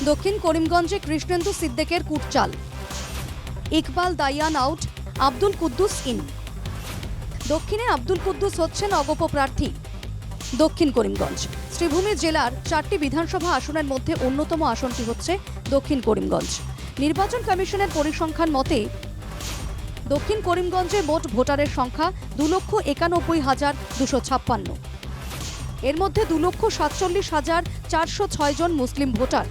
দক্ষিণ করিমগঞ্জে কৃষ্ণেন্দু সিদ্দিকের কুটচাল, Iqbal Daiyan out, Abdul Kuddus in. দক্ষিণে আব্দুল কুদ্দুস হচ্ছেন অগপ প্রার্থী। দক্ষিণ করিমগঞ্জ শ্রীভূমি জেলার 4টি বিধানসভা আসনের মধ্যে অন্যতম আসনটি হচ্ছে দক্ষিণ করিমগঞ্জ। নির্বাচন কমিশনের পরিসংখ্যান মতে দক্ষিণ করিমগঞ্জে মোট ভোটারের সংখ্যা 2,91,256। এর মধ্যে 2,47,406 জন মুসলিম ভোটার,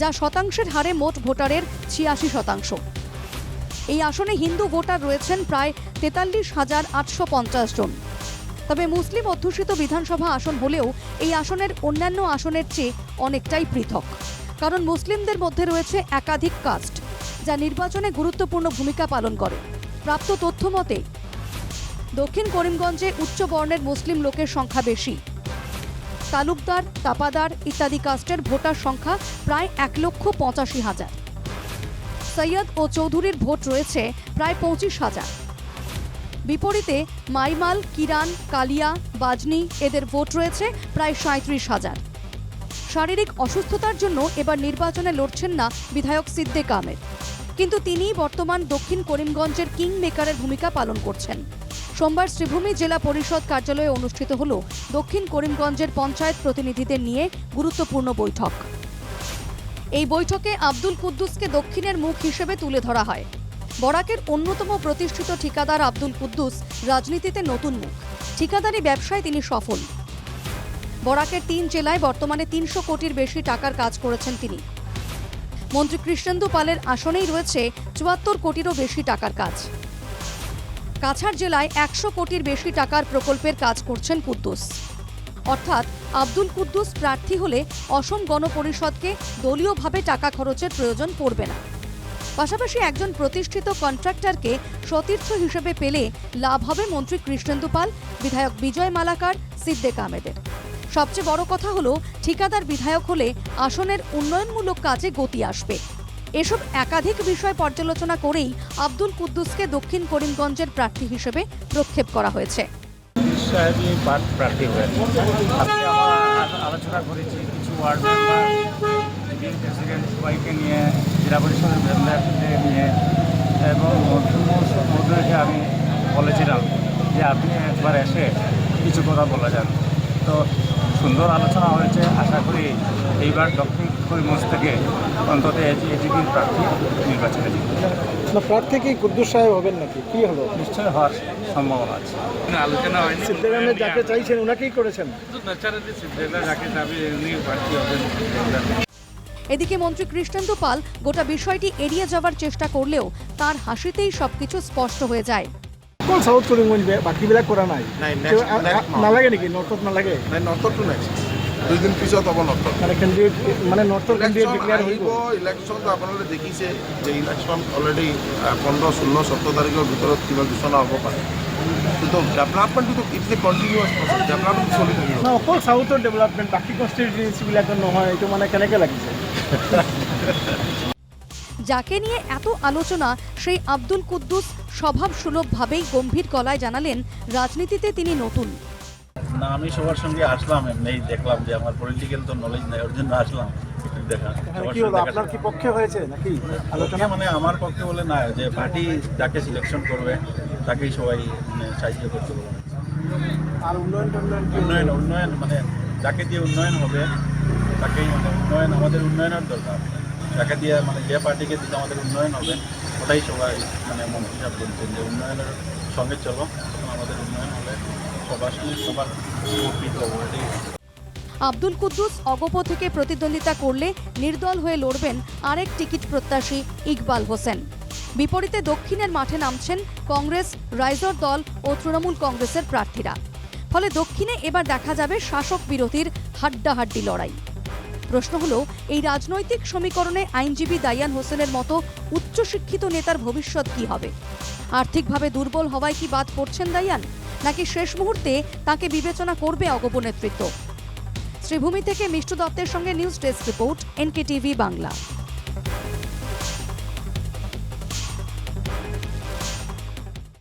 যা শতাংশের হারে মোট ভোটারের 86%। এই আসনে হিন্দু ভোটার রয়েছেন প্রায় 43,850 জন। তবে মুসলিম অধ্যুষিত বিধানসভা আসন হলেও এই আসনের অন্যান্য আসনের চেয়ে অনেকটাই পৃথক, কারণ মুসলিমদের মধ্যে রয়েছে একাধিক কাস্ট, যা নির্বাচনে গুরুত্বপূর্ণ ভূমিকা পালন করে। প্রাপ্ত তথ্য মতে দক্ষিণ করিমগঞ্জে উচ্চ বর্ণের মুসলিম লোকের সংখ্যা বেশি। তালুকদার, তাপাদার ইত্যাদি কাস্টের ভোটার সংখ্যা প্রায় 1,85,000। সৈয়দ ও চৌধুরীর ভোট রয়েছে প্রায় 25,000। বিপরীতে মাইমাল, কিরান, কালিয়া, বাজনি এদের ভোট রয়েছে প্রায় 37,000। শারীরিক অসুস্থতার জন্য এবার নির্বাচনে লড়ছেন না বিধায়ক সিদ্দিক আহমেদ, কিন্তু তিনিই বর্তমান দক্ষিণ করিমগঞ্জের কিং মেকারের ভূমিকা পালন করছেন। সোমবার শ্রীভূমি জেলা পরিষদ কার্যালয়ে অনুষ্ঠিত হল দক্ষিণ করিমগঞ্জের পঞ্চায়েত প্রতিনিধিদের নিয়ে গুরুত্বপূর্ণ বৈঠক। এই বৈঠকে আব্দুল কুদ্দুসকে দক্ষিণের মুখ হিসেবে তুলে ধরা হয়। বরাকের অন্যতম প্রতিষ্ঠিত ঠিকাদার আব্দুল কুদ্দুস রাজনীতিতে নতুন মুখ। ঠিকাদারি ব্যবসায় তিনি সফল। বরাকের 3 জেলায় বর্তমানে 300 কোটির বেশি টাকার কাজ করেছেন তিনি। মন্ত্রী কৃষ্ণেন্দু পালের আসনেই রয়েছে 74 কোটিরও বেশি টাকার কাজ। কাছাড় জেলায় 100 কোটির বেশি টাকার প্রকল্পের কাজ করছেন কুদ্দুস। অর্থাৎ আব্দুল কুদ্দুস প্রার্থী হলে অসম গণপরিষদকে দলীয়ভাবে টাকা খরচের প্রয়োজন পড়বে না। পাশাপাশি একজন প্রতিষ্ঠিত কন্ট্রাক্টরকে সতীর্থ হিসেবে পেলে লাভ হবে মন্ত্রী কৃষ্ণেন্দু পাল, বিধায়ক বিজয় মালাকার, সিদ্দিক আহমেদের। সবচেয়ে বড় কথা হলো ঠিকাদার বিধায়ক হলে আসনের উন্নয়নমূলক কাজে গতি আসবে। এসব একাধিক বিষয় পর্যালোচনা করেই আব্দুল কুদ্দুসকে দক্ষিণ করিমগঞ্জের প্রার্থী হিসেবে প্রক্ষেপ করা হয়েছে। আলোচনা করেছি কিছু ওয়ার্ড মেম্বার, প্রেসিডেন্ট সবাইকে নিয়ে, জেলা পরিষদের মেম্বারদের নিয়ে, এবং মধ্যে আমি বলেছিলাম যে আপনি একবার এসে কিছু কথা বলা যান। তো সুন্দর আলোচনা হয়েছে। আশা করি এইবার দক্ষিণ করিমগঞ্জ থেকে অন্তত এজিপির প্রার্থী নির্বাচনে জিতবে। প্রার্থী কি কুদ্দুস সাহেব হবেন নাকি? কি হলো? নিশ্চয় হওয়ার সম্ভাবনা আছে। আলোচনা হয়নি। সিদ্দিক আহমেদ যাকে চাইছেন ওনাকেই করেছেন। ন্যাচারালি সিদ্দিক যাকে যাবে উনি প্রার্থী হবেন। এদিকে মন্ত্রী কৃষ্ণেন্দু পাল গোটা বিষয়টি এড়িয়ে যাওয়ার চেষ্টা করলেও তার হাসিতেই সবকিছু স্পষ্ট হয়ে যায়। কোন সাউথ করিমগঞ্জ বাকিবিলাক কৰা নাই নালাগে নেকি? নৰ্থত নালাগে? নৰ্থতো নেক্সট 2 দিন পিছত হ'ব নৰ্থত। মানে নৰ্থৰ কেন্দ্ৰীয় ডিক্লেয়াৰ হৈ গ'ল। ইলেকশ্যনটো আপোনালোকে দেখিছে যে ইলেকশ্যন অলৰেডি 15, 16, 17 তাৰিখৰ ভিতৰত কিবা ঘোষণা হ'ব পাৰে। কিন্তু ডেভেলপমেণ্টটো ইটলি কণ্টিনিউৱাছ প্ৰচেছ, ডেভেলপমেণ্ট চলি থাকিব। অকল চাউথৰ ডেভেলপমেণ্ট, বাকী কনষ্টিটুৱেঞ্চিবিলাকৰ নহয়, এইটো মানে কেনেকৈ লাগিছে? যাকে নিয়ে এত আলোচনা সেই আব্দুল কুদ্দুস স্বভাব সুলভভাবেই গম্ভীর গলায় জানালেন রাজনীতিতে তিনি নতুন। না, আমি সবার সঙ্গে আসলাম, এমনি দেখলাম যে আমার পলিটিক্যাল তো নলেজ নেই, ওর জন্য আসলাম একটু দেখা। কি হলো, আপনার কি পক্ষে হয়েছে নাকি আলোচনা? মানে আমার পক্ষে বলে না, যে পার্টি যাকে সিলেকশন করবে তাকেই সবাই মানে সাহায্য করতে বলে। আর উন্নয়ন মানে যাকে দিয়ে উন্নয়ন হবে তাকেই, মানে উন্নয়ন, আমাদের উন্নয়নের দরকার। যাকে দিয়ে মানে যে পার্টিকে দিলে আমাদের উন্নয়ন হবে ওটাই সবাই মানে মন্ত্রী সাহেব বলছেন যে উন্নয়নের সঙ্গে চলো, আমাদের উন্নয়ন হলে সবার উপকৃত হবে। আব্দুল কুদ্দুস অগপ থেকে প্রতিদ্বন্দ্বিতা করলে নির্দল হয়ে লড়বেন আরেক টিকিট প্রত্যাশী ইকবাল হোসেন। বিপরীতে দক্ষিণের মাঠে নামছেন কংগ্রেস, রাইজর দল ও তৃণমূল কংগ্রেসের প্রার্থীরা। ফলে দক্ষিণে এবার দেখা যাবে শাসক বিরোধীর হাড্ডাহাড্ডি লড়াই। প্রশ্ন হলো, এই রাজনৈতিক সমীকরণে আইনজীবী দাইয়ান হোসেনের মতো উচ্চশিক্ষিত নেতার ভবিষ্যৎ কি হবে? আর্থিকভাবে দুর্বল হওয়ায় কি বাদ পড়ছেন দাইয়ান, নাকি শেষ মুহূর্তে তাকে বিবেচনা করবে অগপ নেতৃত্ব? শ্রীভূমি থেকে মিষ্টু দত্তের সঙ্গে news desk report, NKTV Bangla.